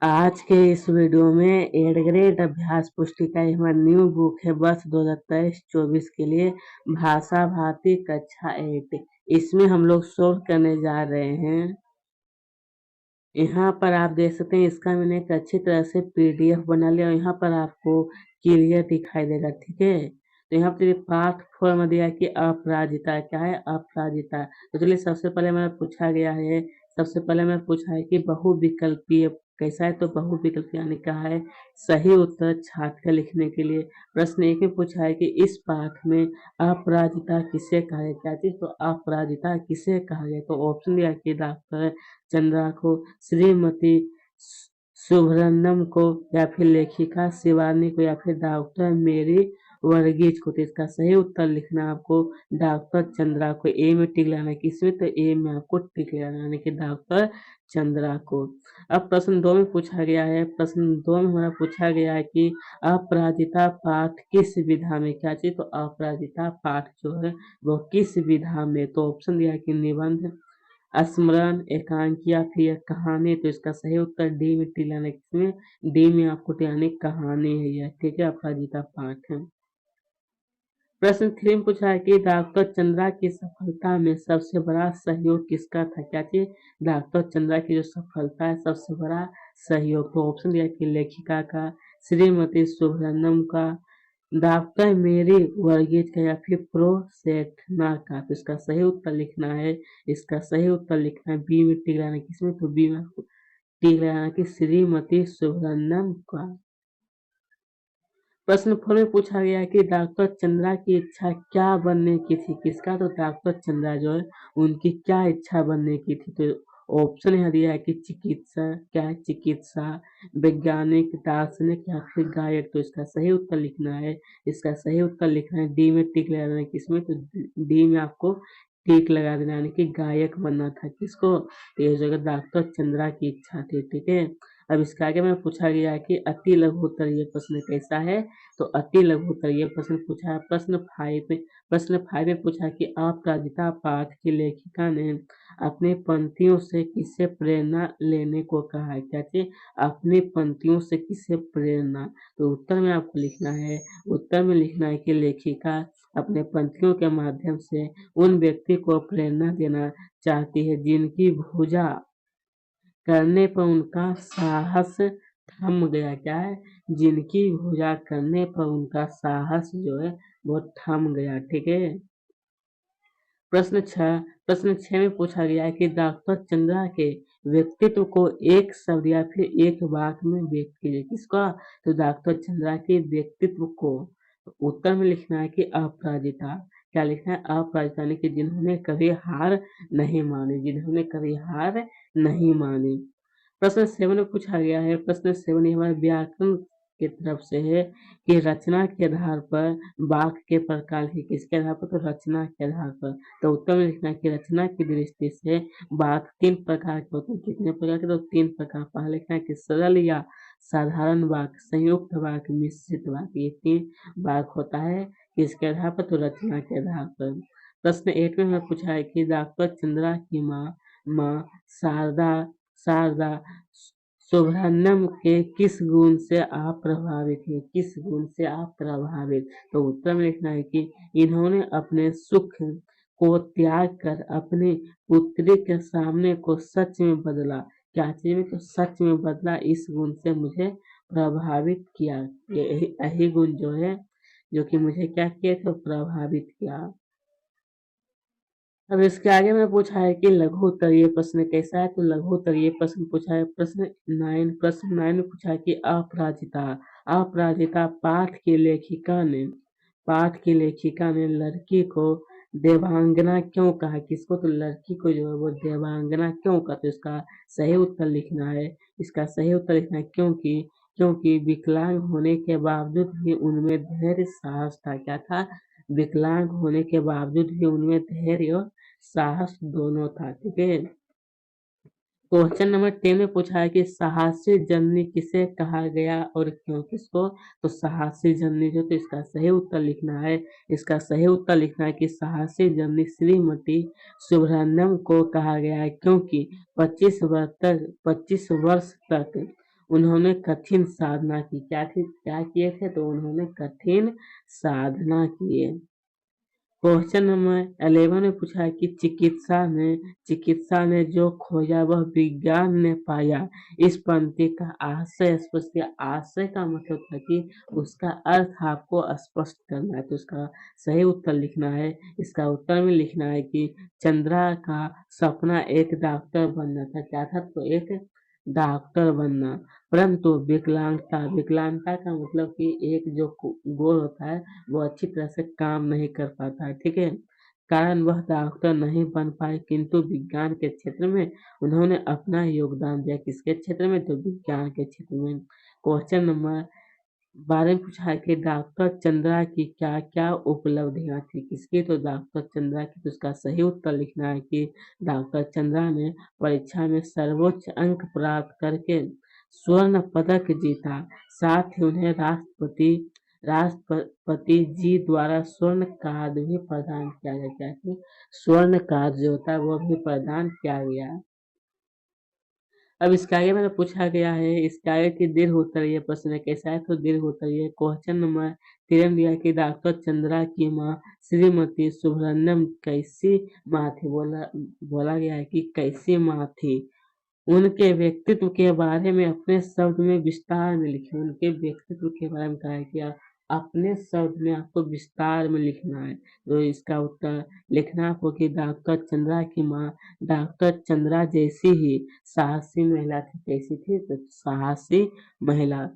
आज के इस वीडियो में 8th ग्रेड अभ्यास पुस्तिका हमारी न्यू बुक है वर्ष 2023-24 के लिए भाषा भारती कक्षा 8। इसमें हम लोग सोल्व करने जा रहे हैं। यहाँ पर आप देख सकते हैं, इसका मैंने एक अच्छी तरह से पीडीएफ बना लिया और यहाँ पर आपको क्लियर दिखाई देगा। ठीक है, तो यहाँ पर पार्ट 4 में दिया कि अपराजिता क्या है, अपराजिता। तो चलिए सबसे पहले मैंने पूछा गया है, सबसे पहले मैं पूछा है कि बहुविकल्पीय कैसा है, तो बहुविकल्पीय यानी क्या है, सही उत्तर छाट कर लिखने के लिए। प्रश्न एक में पूछा है कि इस पाठ में अपराजिता किसे कहा गया, क्या चीज, तो अपराजिता किसे कहा गया। तो ऑप्शन दिया कि डॉक्टर चंद्रा को, श्रीमती सुब्रह्मण्यम को, या फिर लेखिका शिवानी को, या फिर डॉक्टर मेरी वर्गीज को। तो इसका सही उत्तर लिखना आपको डॉक्टर चंद्रा को। ए में टिक लगाना है, किसमें, तो ए में आपको टिक लगाना है कि डॉक्टर चंद्रा को। अब प्रश्न 2 में पूछा गया है, प्रश्न 2 में हमारा पूछा गया है कि अपराजिता पाठ किस विधा में, क्या चीज, तो अपराजिता पाठ जो है वो किस विधा में। तो ऑप्शन दिया है कि निबंध, स्मरण, एकांक या फिर कहानी। तो इसका सही उत्तर डी में टिक लगाना है, किसमें, डी में आपको टिक लगाना है, कहानी है यह। ठीक है, अपराजिता पाठ है। प्रश्न 3 में पूछा है कि डॉक्टर चंद्रा की सफलता में सबसे बड़ा सहयोग किसका था, क्या चीज, डॉक्टर चंद्रा की जो सफलता है सबसे बड़ा सहयोग। तो ऑप्शन दिया कि लेखिका का, श्रीमती सुब्रह्मण्यम का, डॉक्टर मेरी वर्गीज का, या फिर प्रोसेठना का। तो इसका सही उत्तर लिखना है, इसका सही उत्तर लिखना है बी में टिक लगाना है, किसमें, तो बी में टिक लगाना कि श्रीमती सुब्रह्मण्यम का। प्रश्न 4 में पूछा गया है कि डॉक्टर चंद्रा की इच्छा क्या बनने की थी, किसका, तो डॉक्टर चंद्रा जो है उनकी क्या इच्छा बनने की थी। तो ऑप्शन यहाँ दिया है कि चिकित्सा, क्या है, चिकित्सा, वैज्ञानिक, दार्शनिक, या फिर गायक। तो इसका सही उत्तर लिखना है, इसका सही उत्तर लिखना है डी में टिक लगा देना है, किसमें, तो डी में आपको टिक लगा देना यानी कि गायक बनना था किसको, तो ये जगह डॉक्टर चंद्रा की इच्छा थी। ठीक है, अब इसके आगे में पूछा गया है कि अति लघु उत्तरीय प्रश्न कैसा है, तो अति लघु उत्तरीय प्रश्न पूछा है। प्रश्न 5 में पूछा है कि अपराजिता पाठ की लेखिका ने अपनी पंक्तियों से किससे प्रेरणा लेने को कहा है, क्या चीज, अपनी पंक्तियों से किससे प्रेरणा। तो उत्तर में आपको लिखना है, उत्तर में लिखना है कि लेखिका अपने पंक्तियों के माध्यम से उन व्यक्ति को प्रेरणा देना चाहती है जिनकी भुजा करने पर उनका साहस थम गया, क्या है, जिनकी भुजा करने पर उनका साहस जो है वो थम गया। ठीक है, प्रश्न 6 में पूछा गया है कि डॉक्टर चंद्रा के व्यक्तित्व को एक शब्द या फिर एक वाक्य में व्यक्त कीजिए, किसका, तो डॉक्टर चंद्रा के व्यक्तित्व को। तो उत्तर में लिखना है कि अपराजिता, क्या लिखना है, अपराजिता यानी कि जिन्होंने कभी हार नहीं मानी, जिन्होंने कभी हार नहीं मानी। प्रश्न 7 में पूछा गया है, प्रश्न 7 हमारे व्याकरण की तरफ से है कि रचना के आधार पर वाक्य के प्रकार ही, किसके आधार पर, तो रचना के आधार पर। तो उत्तर में लिखना है कि रचना की दृष्टि से वाक्य 3 प्रकार के होते हैं, कितने प्रकार के, तो 3 प्रकार। पहले लिखना है कि सरल या साधारण वाक्य, संयुक्त वाक्य, मिश्रित वाक्य, ये 3 वाक्य होता है किसके आधार पर, तो रचना के आधार पर। प्रश्न 8 में हमें पूछा है कि डॉक्टर चंद्रा की माँ शारदा शारदा सुब्रह्मण्यम के किस गुण से आप प्रभावित हैं, किस गुण से आप प्रभावित। तो उत्तर में लिखना है कि इन्होंने अपने सुख को त्याग कर अपनी पुत्री के सामने को सच में बदला, क्या चीज में, तो सच में बदला, इस गुण से मुझे प्रभावित किया। यही गुण जो है जो कि मुझे क्या किया, तो प्रभावित किया। अब इसके आगे में पूछा है कि लघु उत्तरीय प्रश्न कैसा है, तो लघु उत्तरीय प्रश्न पूछा है। प्रश्न 9 में पूछा है कि अपराजिता अपराजिता पाठ की लेखिका ने लड़की को देवांगना क्यों कहा, किसको, तो लड़की को जो है वो देवांगना क्यों कहा। तो इसका सही उत्तर लिखना है, इसका सही उत्तर लिखना है क्योंकि विकलांग होने के बावजूद भी उनमें धैर्य साहस था, क्या था, विकलांग होने के बावजूद भी उनमें धैर्य और साहस दोनों था। ठीक है, क्वेश्चन नंबर 10 में पूछा है कि साहसी जननी किसे कहा गया और क्यों, किसको, तो साहसी जननी जो, तो इसका सही उत्तर लिखना है, इसका सही उत्तर लिखना है कि साहसी जननी श्रीमती सुब्रह्मण्यम को कहा गया है क्योंकि 25 वर्ष तक उन्होंने कठिन साधना की। क्या किए थे? तो उन्होंने कठिन साधना किए। क्वेश्चन नंबर 11 में पूछा है कि चिकित्सा ने जो खोजा वह विज्ञान ने पाया। इस पंक्ति का आशय स्पष्ट किया। आशय का मतलब था कि उसका अर्थ आपको स्पष्ट करना है, तो उसका सही उत्तर लिखना है। इसका उत्तर में लिखना है कि चंद्रा का सपना एक डॉक्टर बनना था। क्या था? तो एक डॉक्टर बनना, परंतु विकलांगता का मतलब कि एक जो गोल होता है वो अच्छी तरह से काम नहीं कर पाता है, ठीक है। कारण वह डॉक्टर नहीं बन पाए, किंतु विज्ञान के क्षेत्र में उन्होंने अपना योगदान दिया। किसके क्षेत्र में? तो विज्ञान के क्षेत्र में। क्वेश्चन नंबर 12 में पूछा है कि डॉक्टर चंद्रा की क्या क्या उपलब्धियां थी। किसकी? तो डॉक्टर चंद्रा की। तो उसका सही उत्तर लिखना है कि डॉक्टर चंद्रा ने परीक्षा में सर्वोच्च अंक प्राप्त करके स्वर्ण पदक जीता। साथ ही उन्हें राष्ट्रपति जी द्वारा स्वर्ण कार्ड भी प्रदान किया गया। क्या कि स्वर्ण कार्ड जो होता है वो भी प्रदान किया गया। अब इसके आगे मैंने पूछा गया है, इसके आगे की दीर्घ उत्तर ये प्रश्न है कैसा है? तो दीर्घ उत्तर ये क्वेश्चन नंबर 13 दिया कि डॉक्टर चंद्रा की माँ श्रीमती सुब्रमण्यम कैसी माँ थी। बोला गया है कि कैसी माँ थी। उनके व्यक्तित्व के बारे में अपने शब्द में विस्तार में लिखें। उनके व्यक्तित्व के बारे में कहा है कि आप अपने शब्द में आपको विस्तार में लिखना है। तो इसका उत्तर लिखना आपको कि डॉक्टर चंद्रा की माँ डॉक्टर चंद्रा जैसी ही साहसी महिला थी। कैसी थी? तो साहसी महिला,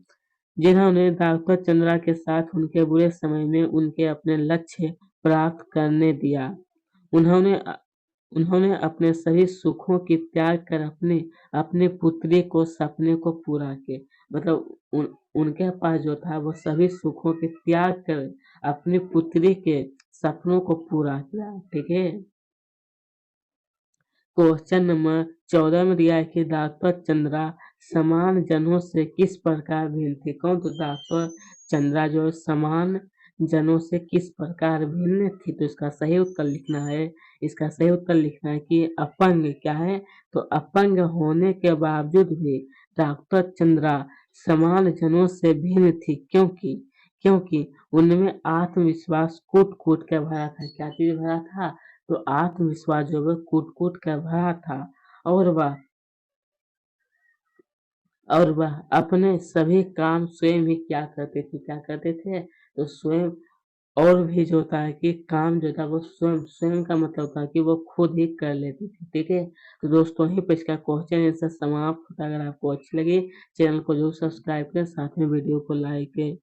जिन्होंने डॉक्टर चंद्रा के साथ उनके बुरे समय में उनके अपने लक्ष्य प्राप्त करने दिया। उन्होंने उन्होंने अपने सभी सुखों की त्याग कर अपनी पुत्री को सपने को पूरा किए। मतलब उनके पास जो था वो सभी सुखों के त्याग कर अपनी पुत्री के सपनों को पूरा किया, ठीक है। क्वेश्चन नंबर 14 में दिया है कि डॉक्टर चंद्रा समान जनों से किस प्रकार भिन्न थी। कौन? तो डॉक्टर चंद्रा जो समान जनों से किस प्रकार भिन्न थी। तो इसका सही उत्तर लिखना है। इसका सही उत्तर लिखना है कि अपंग। क्या है? तो अपंग होने के बावजूद भी डॉक्टर चंद्रा समान जनों से भिन्न थी, क्योंकि क्योंकि उनमें आत्मविश्वास कूट कूट के भरा था। क्या चीज भरा था? तो आत्मविश्वास जो है कूट कूट कर भरा था। और वह और वह अपने सभी काम स्वयं ही क्या करते थे? तो स्वयं। और भी जो होता है कि काम जो था वो स्वयं स्वयं का मतलब होता है कि वो खुद ही कर लेती थी, ठीक है। तो दोस्तों यहीं पर इसका क्वेश्चन आंसर समाप्त होता है। अगर आपको अच्छी लगी चैनल को जरूर सब्सक्राइब करें, साथ में वीडियो को लाइक करें।